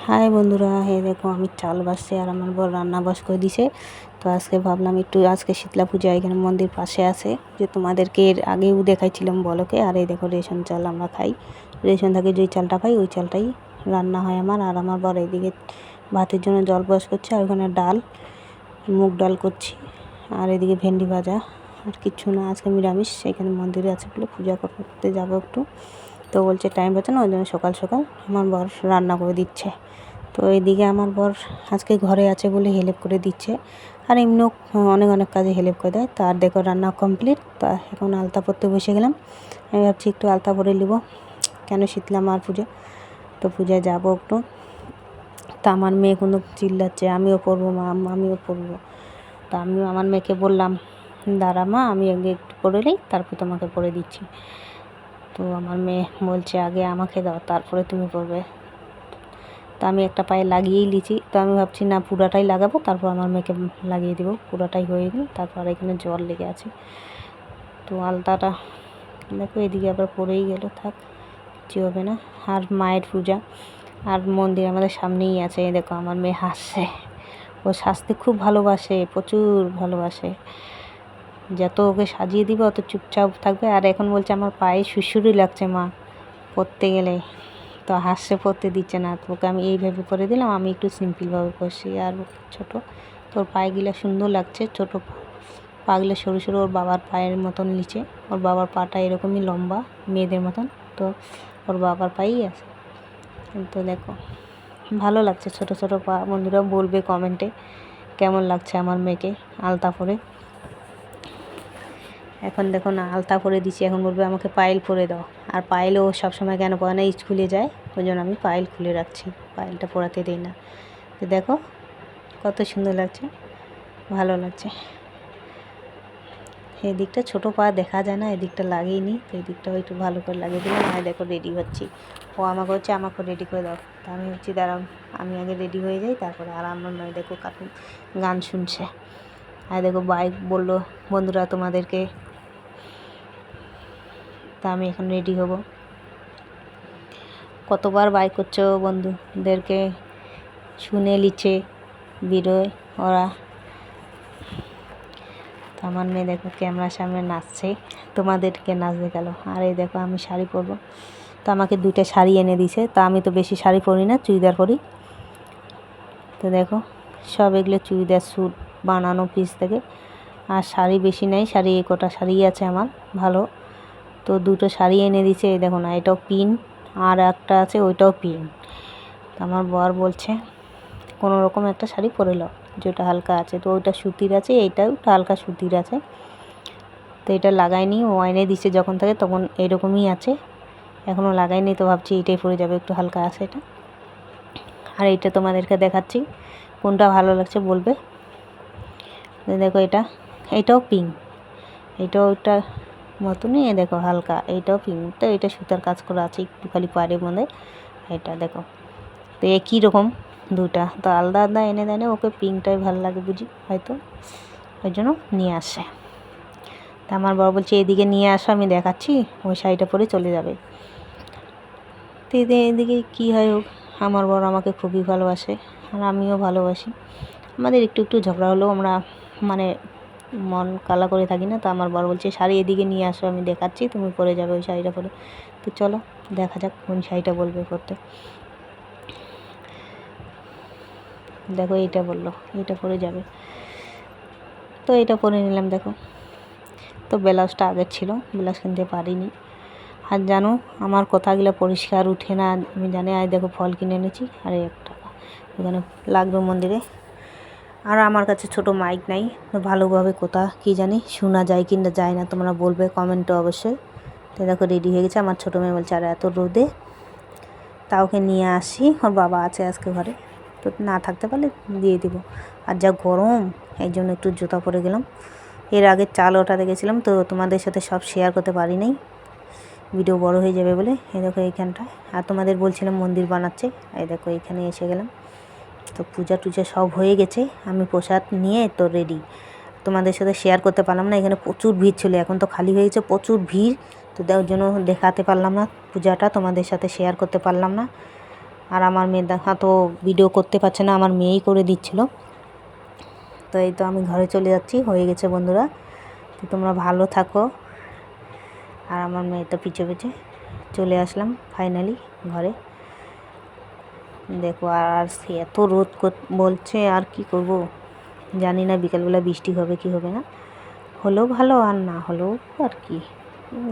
High বন্ধুরা, দেখো আমি চাল বাসছি আর আমার বর রান্না বাস করে দিছে। তো আজকে ভাবলাম একটু আজকে শীতলা পূজা এখানে মন্দির পাশে আছে, যে তোমাদেরকে এর আগেও দেখাইছিলাম বলকে। আর এই দেখো রেশন চাল আমরা খাই, রেশন থেকে যেই চালটা পাই ওই চালটাই রান্না হয় আমার। আর আমার বর এইদিকে ভাতের জন্য জল বস করছে, আর ওখানে ডাল, মুগ ডাল করছি, আর এদিকে ভেন্ডি ভাজা। আর কিচ্ছু না, আজকে নিরামিষ। এখানে মন্দিরে আছে বলে পূজা করতে যাবো একটু। তো বলছে টাইম পাচ্ছে না, ওই জন্য সকাল সকাল আমার বর রান্না করে দিচ্ছে। তো এইদিকে আমার বর আজকে ঘরে আছে বলে হেল্প করে দিচ্ছে, আর এমনিও অনেক অনেক কাজে হেল্প করে দেয়। তো আর দেখো রান্না কমপ্লিট। তো এখন আলতা পরতে বসে গেলাম। আমি ভাবছি একটু আলতা পরে নিব, কেন শীতলা মার পুজো, তো পূজায় যাবো একটু। তা আমার মেয়ে কোনো চিল্লাচ্ছে আমিও পরবো মা, আমিও পরবো। তো আমিও আমার মেয়েকে বললাম, দাঁড়া মা, আমি আগে একটু পরে নিই, তারপর তোমাকে পরে দিচ্ছি। তো আমার মেয়ে বলছে আগে আমাকে দাও, তারপরে তুমি পরবে। তো আমি একটা পায়ে লাগিয়েই লিছি। তো আমি ভাবছি না, পুরাটাই লাগাবো, তারপর আমার মেয়েকে লাগিয়ে দেবো। পুরাটাই হয়ে গেল, তারপর এখানে জল লেগে আছে। তো আলতাটা দেখো এদিকে আবার পড়েই গেল, থাক, কিছু হবে না। আর মায়ের পূজা, আর মন্দির আমাদের সামনেই আছে। দেখো আমার মেয়ে হাসছে, ও সাজতে খুব ভালোবাসে, প্রচুর ভালোবাসে। যত ওকে সাজিয়ে দিব অত চুপচাপ থাকবে। আর এখন বলছে আমার পায়ে সুড়সুড়ি লাগছে মা পরতে গেলে, তো হাসছে, পরতে দিচ্ছে না। তো ওকে আমি এইভাবে পরে দিলাম, আমি একটু সিম্পলভাবে পরছি। আর ছোটো, তোর পায়েগুলো সুন্দর লাগছে, ছোটো পাগুলো সরু সরু, ওর বাবার পায়ের মতন নিচে। ওর বাবার পাটা এরকমই লম্বা, মেয়েদের মতন। তো ওর বাবার পায়েই আছে। তো দেখো ভালো লাগছে, ছোটো ছোটো পা। বন্ধুরা বলবে কমেন্টে কেমন লাগছে আমার মেয়েকে আলতা পরে। এখন দেখো না, আলতা পরে দিচ্ছি, এখন বলবে আমাকে পায়েল পরে দাও। আর পায়েলও সবসময় কেন পরে না, স্কুলে যায়, ওই জন্য আমি পায়েল খুলে রাখছি, পায়েলটা পরাতে দিই না। তো দেখো কত সুন্দর লাগছে, ভালো লাগছে। এই দিকটা ছোটো পা দেখা যায় না, এদিকটা লাগিয়ে নিই, তো এই দিকটাও একটু ভালো করে লাগিয়ে দিলাম। আর দেখো রেডি হচ্ছি, ও আমাকে হচ্ছে আমাকে রেডি করে দাও। তো আমি হচ্ছি দাঁড়াও, আমি আগে রেডি হয়ে যাই তারপরে। আর আমার মেয়ে দেখো কার্টুন গান শুনছে। আর দেখো বাইক বললো বন্ধুরা তোমাদেরকে, তা আমি এখন রেডি হব। কতবার বাই করছো বন্ধুদেরকে শুনে লিচ্ছে বেরোয় ওরা। তো আমার মেয়ে দেখো ক্যামেরার সামনে নাচছে, তোমাদেরকে নাচতে গেল। আর এই দেখো আমি শাড়ি পরবো, তো আমাকে 2টা শাড়ি এনে দিছে। তা আমি তো বেশি শাড়ি পরি না, চুড়িদার পরি। তো দেখো সব এগুলো চুড়িদার স্যুট বানানো পিস থেকে। আর শাড়ি বেশি নাই, শাড়ি কটা শাড়ি আছে আমার ভালো। তো 2টো শাড়ি এনে দিছে, এই দেখো না, এটাও পিন, আর একটা আছে ওইটাও পিন। তো আমার বর বলছে কোনো রকম একটা শাড়ি পরে নাও যেটা হালকা আছে। তো ওইটা সুতির আছে, এইটাও হালকা সুতির আছে। তো এটা লাগাইনি, ও এনে দিচ্ছে যখন থেকে তখন এরকমই আছে, এখনও লাগাইনি। তো ভাবছি এইটাই পরে যাবে, একটু হালকা আছে এটা। আর এইটা তোমাদেরকে দেখাচ্ছি, কোনটা ভালো লাগছে বলবে। দেখো এইটাও পিঙ্ক, এইটাও ওইটা মতনই, দেখো হালকা, এইটাও পিঙ্ক। তো এটা সুতার কাজ করা আছে একটু খালি পাড়ের মধ্যে। এটা দেখো, তো একই রকম 2টা, তো আলাদা আলাদা এনে দেয় না, ওকে পিঙ্কটাই ভালো লাগে বুঝি হয়তো, ওই জন্য নিয়ে আসে। তা আমার বড় বলছে এদিকে নিয়ে আসো, আমি দেখাচ্ছি, ওই শাড়িটা পরে চলে যাবে। তো এদিকে কী হয় হোক, আমার বড় আমাকে খুবই ভালোবাসে, আর আমিও ভালোবাসি। আমাদের একটু একটু ঝগড়া হলেও আমরা মানে মন কালা করে থাকি না। তো আমার বড় বলছে শাড়ি এদিকে নিয়ে আসো, আমি দেখাচ্ছি, তুমি পরে যাবে ওই শাড়িটা পরে। তো চলো দেখা যাক কোন শাড়িটা বলবে করতে। দেখো এইটা বললো, এইটা পরে যাবে, তো এটা পরে নিলাম। দেখো তো ব্লাউজটা আগের ছিল, ব্লাউজ কিনতে পারিনি। আর জানো আমার কথাগুলো পরিষ্কার উঠে না, আমি জানি। আর দেখো ফল কিনে এনেছি, আর 1 টাকা এখানে লাগবে মন্দিরে। আর আমার কাছে ছোট মাইক নাই, ভালোভাবে কথা কী জানি শোনা যায় কি না যায় না, তোমরা বলবে কমেন্টে অবশ্যই। তো দেখো রেডি হয়ে গেছে। আমার ছোটো মেয়ে বলছে আর এত রোদে তা ওকে নিয়ে আসি, ওর বাবা আছে আজকে ঘরে, তো না থাকতে পারলে দিয়ে দিব। আর যা গরম, এই জন্য একটু জুতা পরে গেলাম। এর আগে চাল ওঠাতে গেছিলাম, তো তোমাদের সাথে সব শেয়ার করতে পারি নাই, ভিডিও বড় হয়ে যাবে বলে। এই দেখো এইখানটায়, আর তোমাদের বলছিলাম মন্দির বানাচ্ছে, এই দেখো এখানে এসে গেলাম। তো পূজা টুজা সব হয়ে গেছে, আমি প্রসাদ নিয়ে তো রেডি। তোমাদের সাথে শেয়ার করতে পারলাম না, এখানে প্রচুর ভিড় ছিল, এখন তো খালি হয়ে গেছে, প্রচুর ভিড়। তো তার জন্য দেখাতে পারলাম না পূজাটা, তোমাদের সাথে শেয়ার করতে পারলাম না। আর আমার মেয়ে দেখা তো ভিডিও করতে পারছে না, আমার মেয়েই করে দিচ্ছিল। তো এই তো আমি ঘরে চলে যাচ্ছি, হয়ে গেছে বন্ধুরা। তো তোমরা ভালো থাকো। আর আমার মেয়ে তো পিছে পিছে চলে আসলাম ফাইনালি ঘরে। দেখো আর সে এত রোদ বলছে, আর কি করব জানি না, বিকালবেলা বৃষ্টি হবে কি হবে না, হলেও ভালো আর না হলেও আর কি,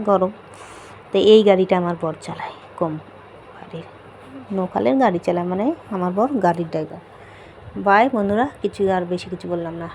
গরম। তো এই গাড়িটা আমার বর চালায়, কম গাড়ির লোকালের গাড়ি চালায়, মানে আমার বর গাড়ির ড্রাইভার। বাই বন্ধুরা, কিছু আর বেশি কিছু বললাম না।